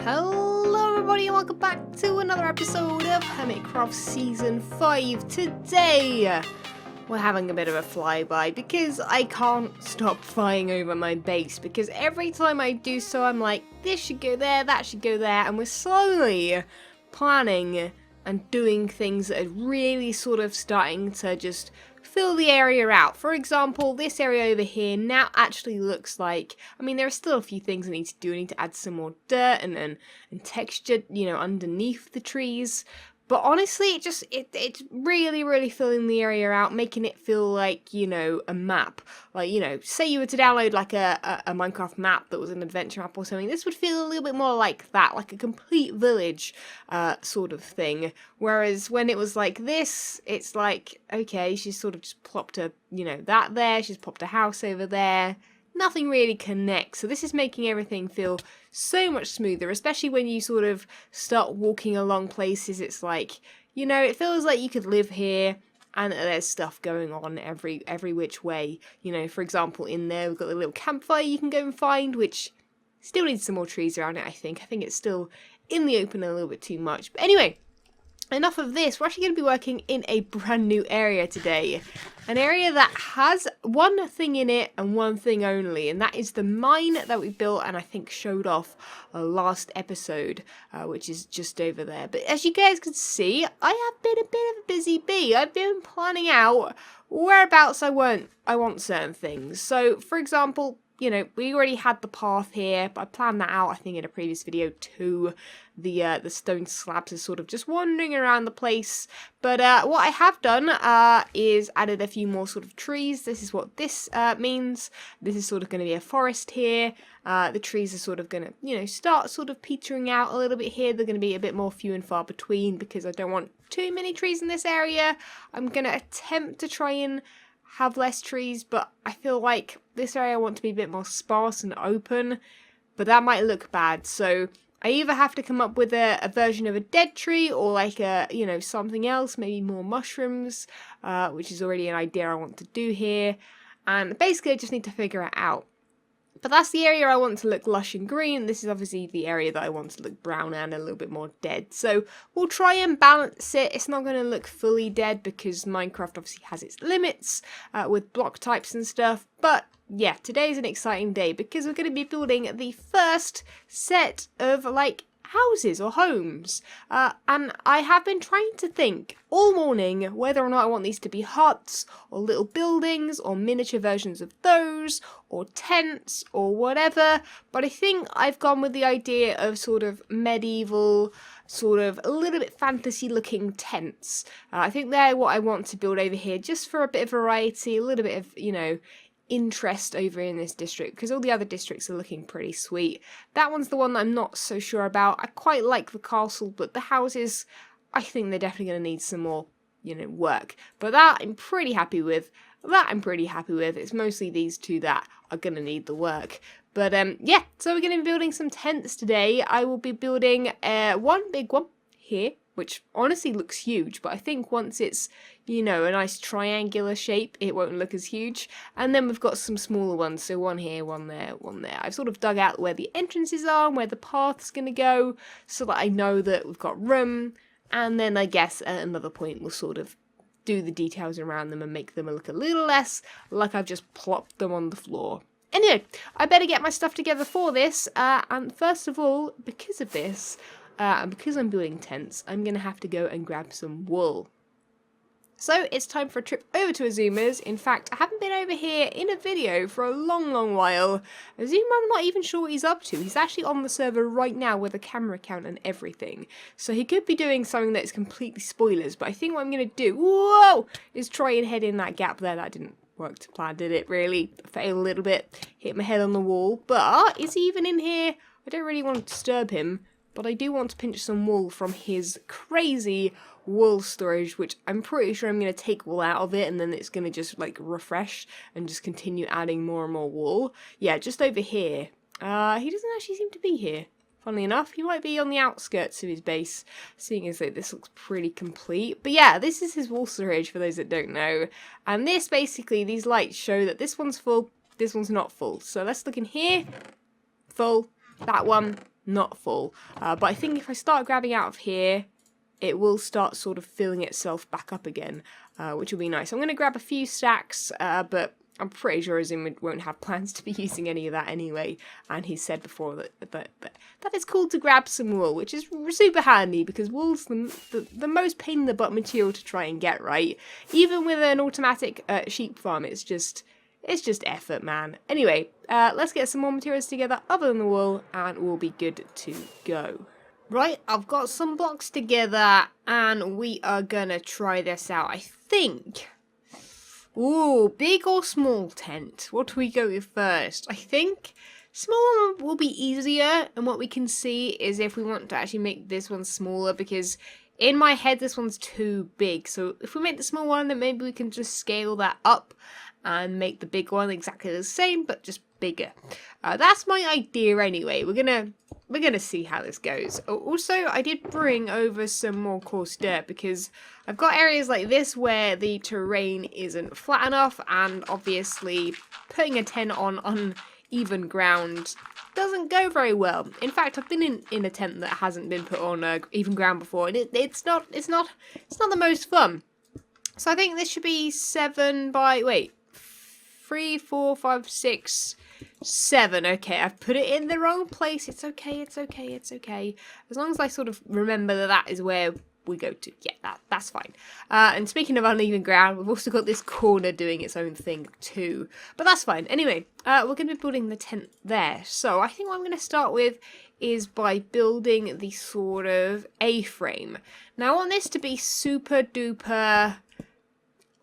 Hello everybody and welcome back to another episode of Hermitcraft Season 5. Today, we're having a bit of a flyby because I can't stop flying over my base because every time I do so I'm like, this should go there, that should go there, and we're slowly planning and doing things that are really sort of starting to just fill the area out. For example, this area over here now actually looks like, I mean, there are still a few things I need to do. I need to add some more dirt and texture, you know, underneath the trees. But honestly, it's really filling the area out, making it feel like, you know, a map. Like, you know, say you were to download like a Minecraft map that was an adventure map or something. This would feel a little bit more like that, like a complete village sort of thing. Whereas when it was like this, it's like, okay, she's sort of just plopped a, you know, that there. She's popped a house over there. Nothing really connects, so this is making everything feel so much smoother, especially when you sort of start walking along places. It's like, you know, it feels like you could live here and there's stuff going on every which way. You know, for example, in there we've got the little campfire you can go and find, which still needs some more trees around it. I think it's still in the open a little bit too much, but anyway, enough of this. We're actually going to be working in a brand new area today. An area that has one thing in it and one thing only, and that is the mine that we built and I think showed off last episode, which is just over there. But as you guys can see, I have been a bit of a busy bee. I've been planning out whereabouts I want certain things. So, for example, you know, we already had the path here, but I planned that out, I think, in a previous video too. The stone slabs are sort of just wandering around the place. But what I have done is added a few more sort of trees. This is what this means. This is sort of going to be a forest here. The trees are sort of going to, you know, start sort of petering out a little bit here. They're going to be a bit more few and far between because I don't want too many trees in this area. I'm going to attempt to try and have less trees, but I feel like this area I want to be a bit more sparse and open, but that might look bad. So I either have to come up with a version of a dead tree or like a, you know, something else, maybe more mushrooms, which is already an idea I want to do here. And basically I just need to figure it out. But that's the area I want to look lush and green. This is obviously the area that I want to look brown and a little bit more dead. So we'll try and balance it. It's not going to look fully dead because Minecraft obviously has its limits with block types and stuff. But yeah, today's an exciting day because we're going to be building the first set of like houses or homes. And I have been trying to think all morning whether or not I want these to be huts or little buildings or miniature versions of those or tents or whatever, but I think I've gone with the idea of sort of medieval, sort of a little bit fantasy looking tents. I think they're what I want to build over here just for a bit of variety, a little bit of, you know, interest over in this district because all the other districts are looking pretty sweet. That one's the one that I'm not so sure about. I quite like the castle, but the houses, I think they're definitely going to need some more, you know, work. But that I'm pretty happy with. It's mostly these two that are going to need the work. But yeah, so we're going to be building some tents today. I will be building one big one here, which honestly looks huge, but I think once it's, you know, a nice triangular shape, it won't look as huge. And then we've got some smaller ones, so one here, one there, one there. I've sort of dug out where the entrances are and where the path's going to go, so that I know that we've got room. And then I guess at another point we'll sort of do the details around them and make them look a little less like I've just plopped them on the floor. Anyway, I better get my stuff together for this, and first of all, because of this, and because I'm building tents, I'm going to have to go and grab some wool. So it's time for a trip over to Azuma's. In fact, I haven't been over here in a video for a long while. Azuma, I'm not even sure what he's up to. He's actually on the server right now with a camera account and everything. So he could be doing something that's completely spoilers, but I think what I'm going to do, whoa, is try and head in that gap there. That didn't work to plan, did it? Really? Failed a little bit. Hit my head on the wall. But is he even in here? I don't really want to disturb him. But I do want to pinch some wool from his crazy wool storage, which I'm pretty sure I'm going to take wool out of it and then it's going to just like refresh and just continue adding more and more wool. Yeah, just over here. He doesn't actually seem to be here. Funnily enough, he might be on the outskirts of his base, seeing as though this looks pretty complete. But yeah, this is his wool storage for those that don't know. And this basically, these lights show that this one's full, this one's not full. So let's look in here. Full. That one, not full. But I think if I start grabbing out of here, it will start sort of filling itself back up again, which will be nice. I'm going to grab a few stacks, but I'm pretty sure Azim won't have plans to be using any of that anyway. And he said before that it's cool to grab some wool, which is super handy because wool's the most pain in the butt material to try and get, right? Even with an automatic sheep farm, it's just effort, man. Anyway, let's get some more materials together other than the wool, and we'll be good to go. Right, I've got some blocks together, and we are gonna try this out. I think... Ooh, big or small tent? What do we go with first? I think small will be easier, and what we can see is if we want to actually make this one smaller, because in my head this one's too big. So if we make the small one, then maybe we can just scale that up and make the big one exactly the same, but just bigger. That's my idea anyway. We're gonna see how this goes. Also, I did bring over some more coarse dirt because I've got areas like this where the terrain isn't flat enough, and obviously putting a tent on uneven ground doesn't go very well. In fact, I've been in a tent that hasn't been put on even ground before, and it's not the most fun. So I think this should be 7 by 3, 4, 5, 6, 7. Okay, I've put it in the wrong place. It's okay. As long as I sort of remember that is where we go to. Yeah, that's fine. And speaking of uneven ground, we've also got this corner doing its own thing too. But that's fine. Anyway, we're going to be building the tent there. So I think what I'm going to start with is by building the sort of A-frame. Now I want this to be super duper...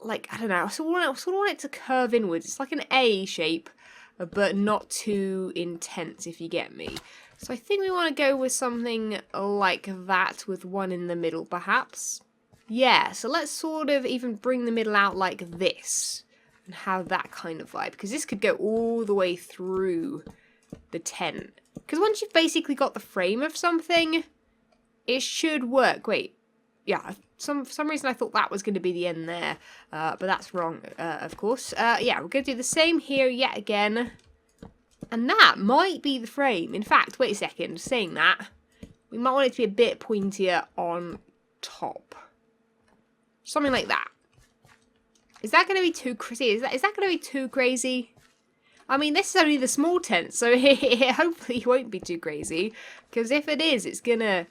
like, I don't know, I sort of want it to curve inwards. It's like an A shape, but not too intense, if you get me. So I think we want to go with something like that, with one in the middle, perhaps. Yeah, so let's sort of even bring the middle out like this, and have that kind of vibe, because this could go all the way through the tent. Because once you've basically got the frame of something, it should work. Wait, yeah, for some reason I thought that was going to be the end there, but that's wrong, of course. Yeah, we're going to do the same here yet again, and that might be the frame. In fact, wait a second, saying that, we might want it to be a bit pointier on top. Something like that. Is that going to be too crazy? Is that going to be too crazy? I mean, this is only the small tent, so it hopefully won't be too crazy, because if it is, it's gonna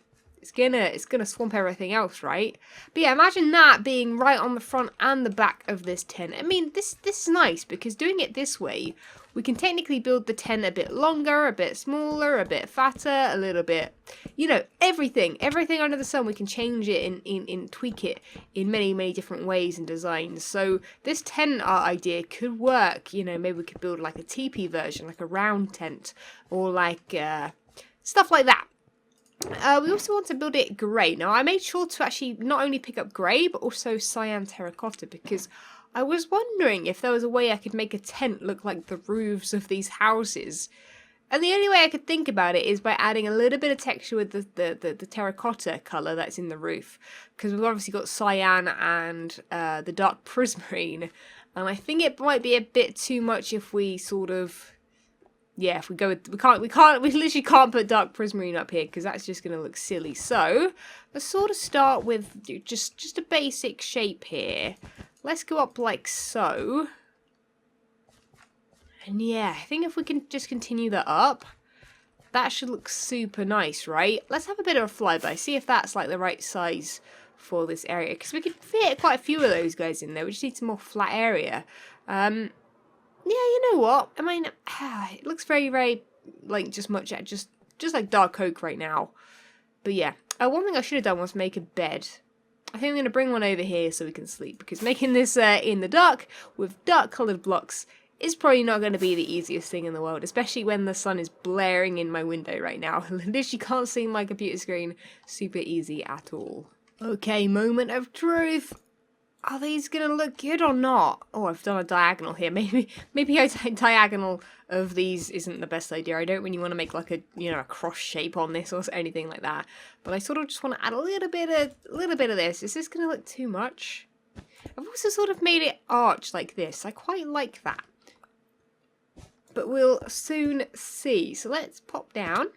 swamp everything else, right? But yeah, imagine that being right on the front and the back of this tent. I mean, this is nice, because doing it this way, we can technically build the tent a bit longer, a bit smaller, a bit fatter, a little bit, you know, everything under the sun. We can change it in tweak it in many different ways and designs. So this tent art idea could work. You know, maybe we could build like a teepee version, like a round tent, or like stuff like that. We also want to build it grey. Now, I made sure to actually not only pick up grey, but also cyan terracotta, because I was wondering if there was a way I could make a tent look like the roofs of these houses. And the only way I could think about it is by adding a little bit of texture with the terracotta colour that's in the roof. Because we've obviously got cyan and the dark prismarine. And I think it might be a bit too much if we sort of... yeah, if we go with, we literally can't put dark prismarine up here because that's just going to look silly. So let's sort of start with just a basic shape here. Let's go up like so. And yeah, I think if we can just continue that up, that should look super nice, right? Let's have a bit of a flyby, see if that's like the right size for this area, because we could fit quite a few of those guys in there. We just need some more flat area. Yeah, you know what? I mean, it looks very like just like dark oak right now. But yeah, one thing I should have done was make a bed. I think I'm going to bring one over here so we can sleep, because making this in the dark with dark coloured blocks is probably not going to be the easiest thing in the world, especially when the sun is blaring in my window right now. Literally can't see my computer screen. Super easy at all. Okay, moment of truth. Are these going to look good or not? Oh, I've done a diagonal here. Maybe a diagonal of these isn't the best idea. I don't really want to make like a, you know, a cross shape on this or anything like that. But I sort of just want to add a little bit of this. Is this going to look too much? I've also sort of made it arch like this. I quite like that. But we'll soon see. So let's pop down.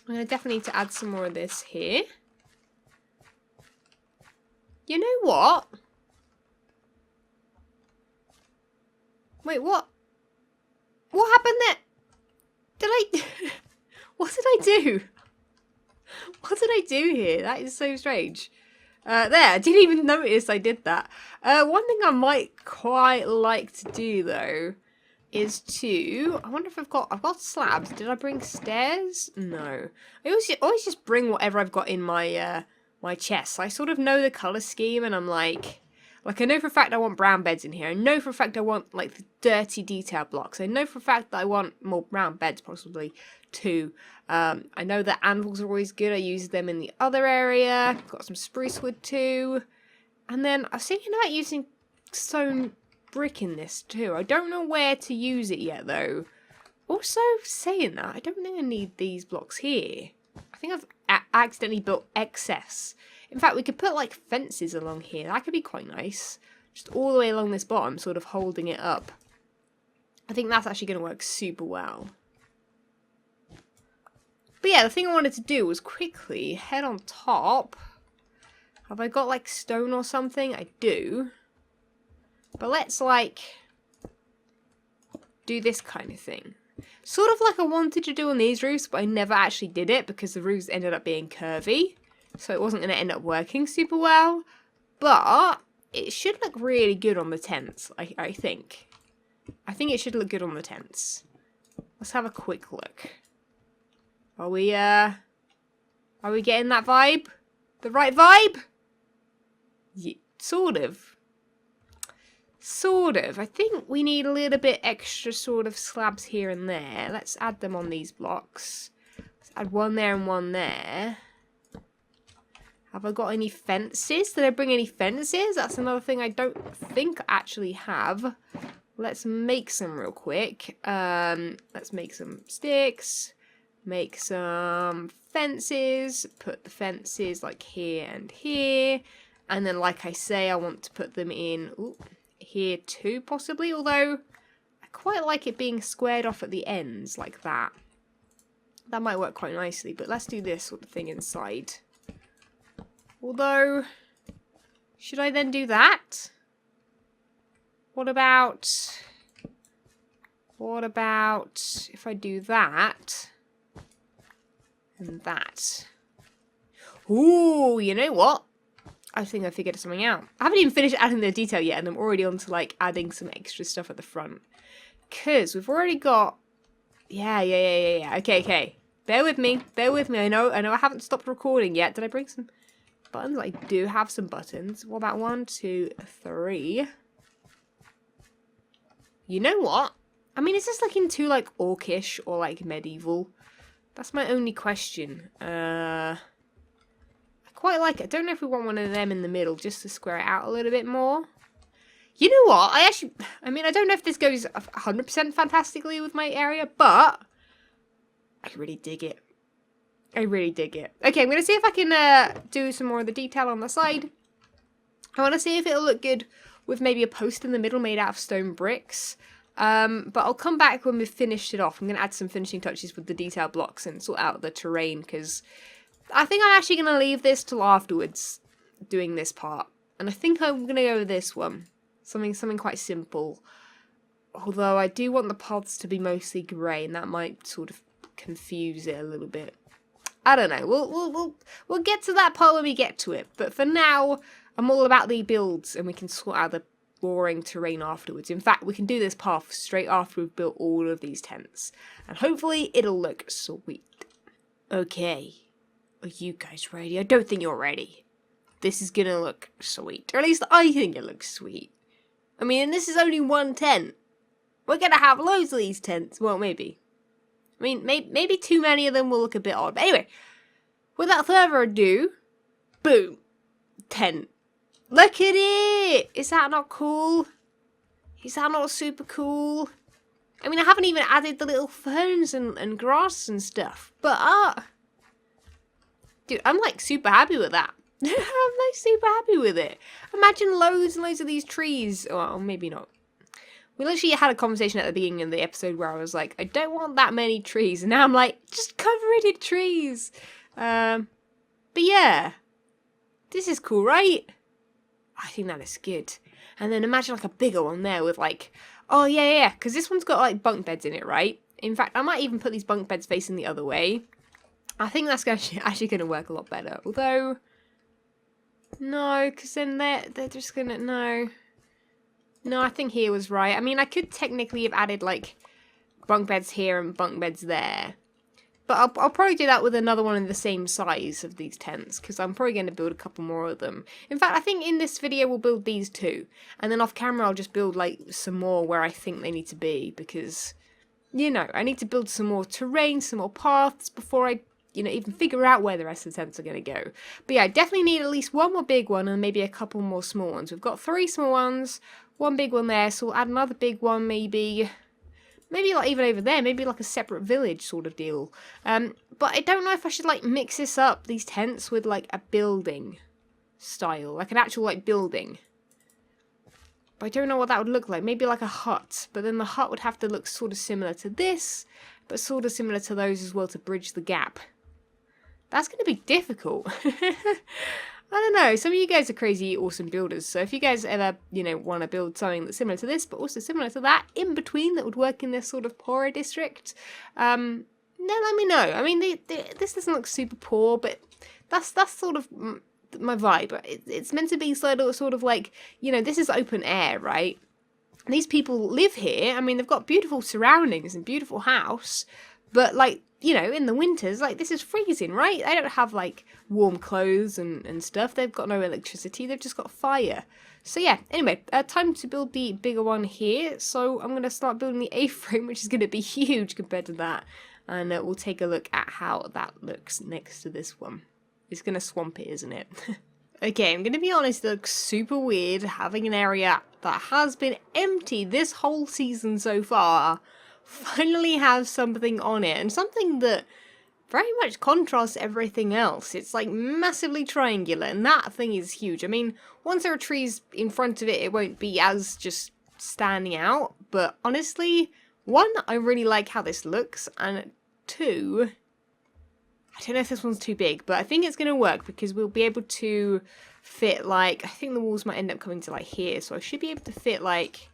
I'm going to definitely need to add some more of this here. You know what? Wait, what? What happened there? Did I... What did I do? What did I do here? That is so strange. There, I didn't even notice I did that. One thing I might quite like to do, though, is to... I wonder if I've got slabs. Did I bring stairs? No. I always just bring whatever I've got in my, my chest. I sort of know the colour scheme, and I'm like... Like, I know for a fact I want brown beds in here. I know for a fact I want, like, the dirty detail blocks. I know for a fact that I want more brown beds, possibly, too. I know that anvils are always good. I use them in the other area. Got some spruce wood, too. And then I was thinking about using stone brick in this, too. I don't know where to use it yet, though. Also, saying that, I don't think I need these blocks here. I think I've accidentally built excess. In fact, we could put, like, fences along here. That could be quite nice. Just all the way along this bottom, sort of holding it up. I think that's actually going to work super well. But yeah, the thing I wanted to do was quickly head on top. Have I got, like, stone or something? I do. But let's, like, do this kind of thing. Sort of like I wanted to do on these roofs, but I never actually did it because the roofs ended up being curvy. So it wasn't going to end up working super well. But it should look really good on the tents, I think. I think it should look good on the tents. Let's have a quick look. Are we getting that vibe? The right vibe? Yeah, sort of. Sort of. I think we need a little bit extra sort of slabs here and there. Let's add them on these blocks. Let's add one there and one there. Have I got any fences? Did I bring any fences? That's another thing I don't think I actually have. Let's make some real quick. Let's make some sticks. Make some fences. Put the fences like here and here. And then, like I say, I want to put them in here too, possibly. Although, I quite like it being squared off at the ends like that. That might work quite nicely. But let's do this sort of thing inside. Although, should I then do that? What about if I do that and that? Ooh, you know what? I think I figured something out. I haven't even finished adding the detail yet, and I'm already on to, like, adding some extra stuff at the front. Because we've already got... Yeah. Okay. Bear with me. I know I haven't stopped recording yet. Did I bring some... buttons? I do have some buttons. What about 1, 2, 3? You know what? I mean, is this looking too, like, orcish or, like, medieval? That's my only question. I quite like it. I don't know if we want one of them in the middle just to square it out a little bit more. You know what? I mean, I don't know if this goes 100% fantastically with my area, but I really dig it. I really dig it. Okay, I'm going to see if I can do some more of the detail on the side. I want to see if it'll look good with maybe a post in the middle made out of stone bricks. But I'll come back when we've finished it off. I'm going to add some finishing touches with the detail blocks and sort out the terrain, because I think I'm actually going to leave this till afterwards, doing this part. And I think I'm going to go with this one. Something quite simple. Although I do want the paths to be mostly grey, and that might sort of confuse it a little bit. I don't know. We'll get to that part when we get to it. But for now, I'm all about the builds, and we can sort out the boring terrain afterwards. In fact, we can do this path straight after we've built all of these tents. And hopefully it'll look sweet. Okay. Are you guys ready? I don't think you're ready. This is gonna look sweet. Or at least I think it looks sweet. I mean, and this is only one tent. We're gonna have loads of these tents. Well, maybe. I mean, maybe too many of them will look a bit odd. But anyway, without further ado, boom. Tent. Look at it! Is that not cool? Is that not super cool? I mean, I haven't even added the little ferns and grass and stuff. But, dude, I'm, like, super happy with that. I'm, like, super happy with it. Imagine loads and loads of these trees. Well, maybe not. We literally had a conversation at the beginning of the episode where I was like, I don't want that many trees. And now I'm like, just cover it in trees. But yeah, this is cool, right? I think that is good. And then imagine like a bigger one there with like, oh yeah, because this one's got like bunk beds in it, right? In fact, I might even put these bunk beds facing the other way. I think that's actually going to work a lot better. Although, no, because then they're just going to, no, I think here was right. I mean, I could technically have added like bunk beds here and bunk beds there. But I'll probably do that with another one in the same size of these tents, because I'm probably going to build a couple more of them. In fact, I think in this video we'll build these two. And then off camera I'll just build like some more where I think they need to be, because, you know, I need to build some more terrain, some more paths before I, you know, even figure out where the rest of the tents are going to go. But yeah, I definitely need at least one more big one and maybe a couple more small ones. We've got 3 small ones, 1 big one there, so we'll add another big one maybe... Maybe like even over there, maybe like a separate village sort of deal. But I don't know if I should like mix this up, these tents, with like a building style. Like an actual like building. But I don't know what that would look like. Maybe like a hut. But then the hut would have to look sort of similar to this. But sort of similar to those as well to bridge the gap. That's going to be difficult. I don't know, some of you guys are crazy awesome builders, so if you guys ever, you know, want to build something that's similar to this, but also similar to that, in between, that would work in this sort of poorer district, then let me know. I mean, this doesn't look super poor, but that's sort of my vibe. It's meant to be sort of like, you know, this is open air, right? These people live here, I mean, they've got beautiful surroundings and beautiful house, but like, you know, in the winters, like, this is freezing, right? They don't have, like, warm clothes and stuff. They've got no electricity. They've just got fire. So, yeah. Anyway, time to build the bigger one here. So, I'm going to start building the A-frame, which is going to be huge compared to that. And we'll take a look at how that looks next to this one. It's going to swamp it, isn't it? Okay, I'm going to be honest. It looks super weird having an area that has been empty this whole season so far finally have something on it, and something that very much contrasts everything else. It's like massively triangular, and that thing is huge. I mean, once there are trees in front of it, it won't be as just standing out, but honestly, 1, I really like how this looks, and 2, I don't know if this one's too big, but I think it's going to work because we'll be able to fit, like, I think the walls might end up coming to like here, so I should be able to fit like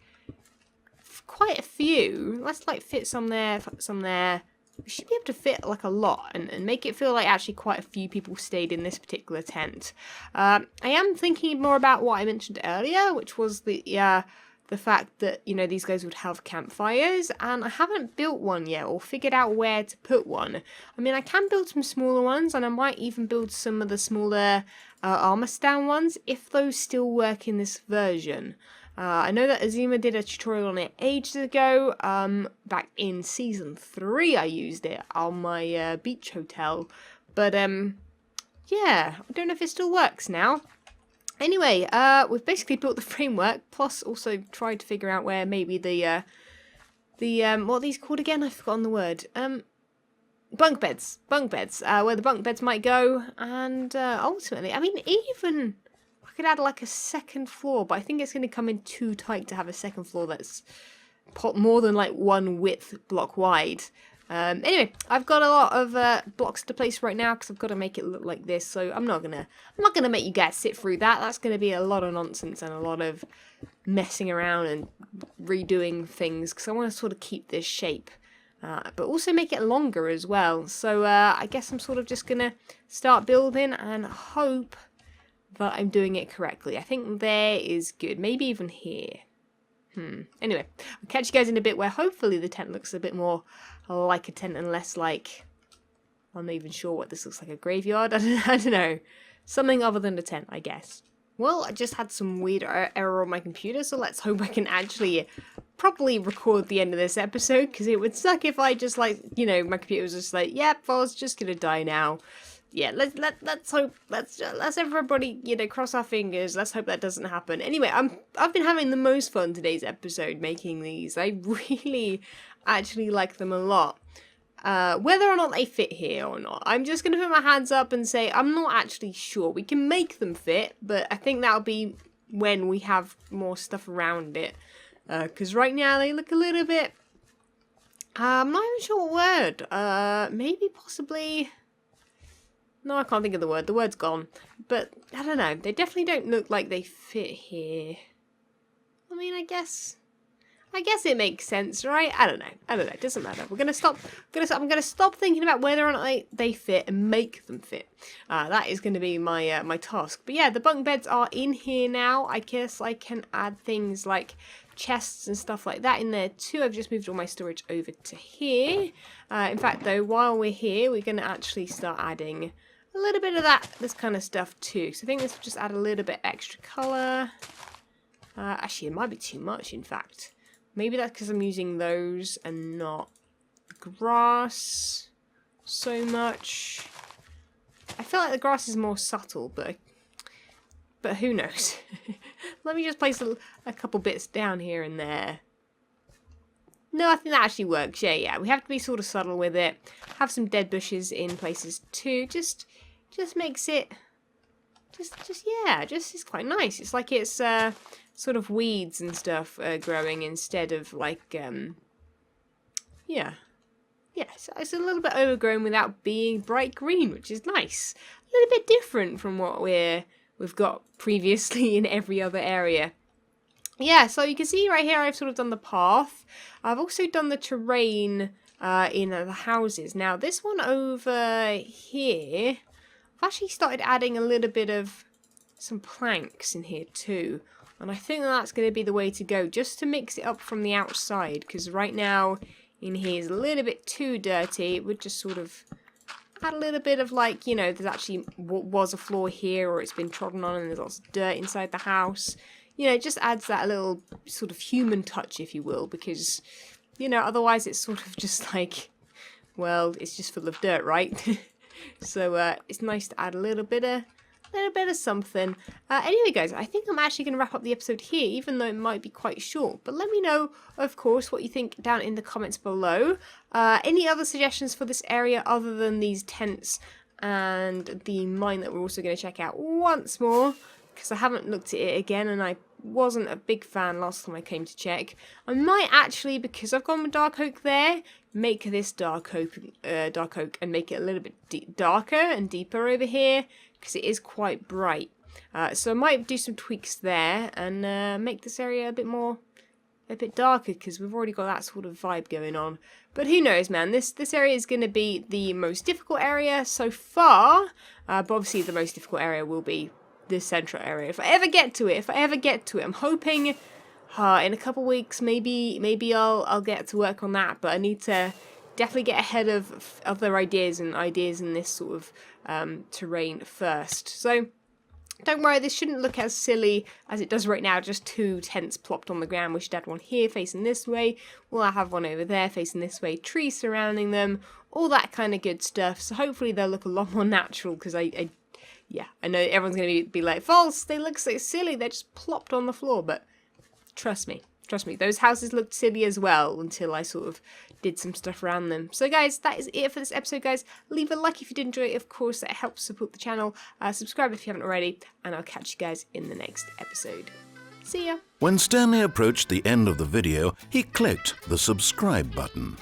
quite a few. Let's like fit some there, some there. We should be able to fit like a lot and make it feel like actually quite a few people stayed in this particular tent. I am thinking more about what I mentioned earlier, which was the fact that, you know, these guys would have campfires, and I haven't built one yet or figured out where to put one. I mean, I can build some smaller ones, and I might even build some of the smaller armor stand ones if those still work in this version. I know that Azuma did a tutorial on it ages ago. Back in season 3 I used it on my beach hotel. But yeah, I don't know if it still works now. Anyway, we've basically built the framework, plus also tried to figure out where maybe the what are these called again? I've forgotten the word. Bunk beds, where the bunk beds might go, and ultimately, I mean, even I could add like a second floor, but I think it's going to come in too tight to have a second floor that's more than like 1 width block wide. Anyway, I've got a lot of blocks to place right now because I've got to make it look like this. So I'm not gonna make you guys sit through that. That's gonna be a lot of nonsense and a lot of messing around and redoing things because I want to sort of keep this shape, but also make it longer as well. So I guess I'm sort of just gonna start building and hope that I'm doing it correctly. I think there is good. Maybe even here. Anyway, I'll catch you guys in a bit where hopefully the tent looks a bit more like a tent and less like, I'm not even sure what this looks like, a graveyard? I don't know. Something other than a tent, I guess. Well, I just had some weird error on my computer, so let's hope I can actually properly record the end of this episode, because it would suck if I just like, you know, my computer was just like, yep, I was just gonna die now. Yeah, let's hope, let's everybody, you know, cross our fingers. Let's hope that doesn't happen. Anyway, I've been having the most fun today's episode making these. I really actually like them a lot. Whether or not they fit here or not, I'm just gonna put my hands up and say I'm not actually sure. We can make them fit, but I think that'll be when we have more stuff around it. Because right now they look a little bit... I'm not even sure what word. Maybe possibly... No, I can't think of the word. The word's gone. But, I don't know. They definitely don't look like they fit here. I mean, I guess it makes sense, right? I don't know. It doesn't matter. I'm gonna stop thinking about whether or not they fit and make them fit. That is gonna be my my task. But yeah, the bunk beds are in here now. I guess I can add things like chests and stuff like that in there too. I've just moved all my storage over to here. In fact, though, while we're here, we're gonna actually start adding a little bit of this kind of stuff too. So I think this will just add a little bit extra color. Actually, it might be too much, in fact. Maybe that's because I'm using those and not grass so much. I feel like the grass is more subtle, but who knows? Let me just place a couple bits down here and there. No, I think that actually works. Yeah. We have to be sort of subtle with it. Have some dead bushes in places too. Just makes it... it's quite nice. It's like it's... sort of weeds and stuff growing instead of like, so it's a little bit overgrown without being bright green, which is nice. A little bit different from what we've got previously in every other area. Yeah, so you can see right here I've sort of done the path. I've also done the terrain in the houses. Now this one over here, I've actually started adding a little bit of some planks in here too. And I think that's going to be the way to go, just to mix it up from the outside, because right now in here is a little bit too dirty. It would just sort of add a little bit of, like, you know, there's actually was a floor here, or it's been trodden on and there's lots of dirt inside the house. You know, it just adds that little sort of human touch, if you will, because, you know, otherwise it's sort of just like, well, it's just full of dirt, right? So it's nice to add a little bit of something. Anyway, guys, I think I'm actually going to wrap up the episode here, even though it might be quite short. But let me know, of course, what you think down in the comments below. Any other suggestions for this area other than these tents and the mine that we're also going to check out once more, because I haven't looked at it again and I wasn't a big fan last time I came to check. I might actually, because I've gone with dark oak there, make this dark oak and make it a little bit darker and deeper over here, because it is quite bright. So I might do some tweaks there and make this area a bit darker, because we've already got that sort of vibe going on. But who knows, man? This area is going to be the most difficult area so far. But obviously the most difficult area will be this central area. If I ever get to it, I'm hoping in a couple weeks maybe I'll get to work on that. But I need to definitely get ahead of other ideas in this sort of terrain first. So don't worry, this shouldn't look as silly as it does right now, just two tents plopped on the ground. We should add one here facing this way, we'll have one over there facing this way, trees surrounding them, all that kind of good stuff. So hopefully they'll look a lot more natural, because I know everyone's going to be like, false, they look so silly, they're just plopped on the floor. But trust me, those houses looked silly as well until I sort of did some stuff around them. So guys, that is it for this episode, guys. Leave a like if you did enjoy it, of course, that helps support the channel. Subscribe if you haven't already, and I'll catch you guys in the next episode. See ya! When Stanley approached the end of the video, he clicked the subscribe button.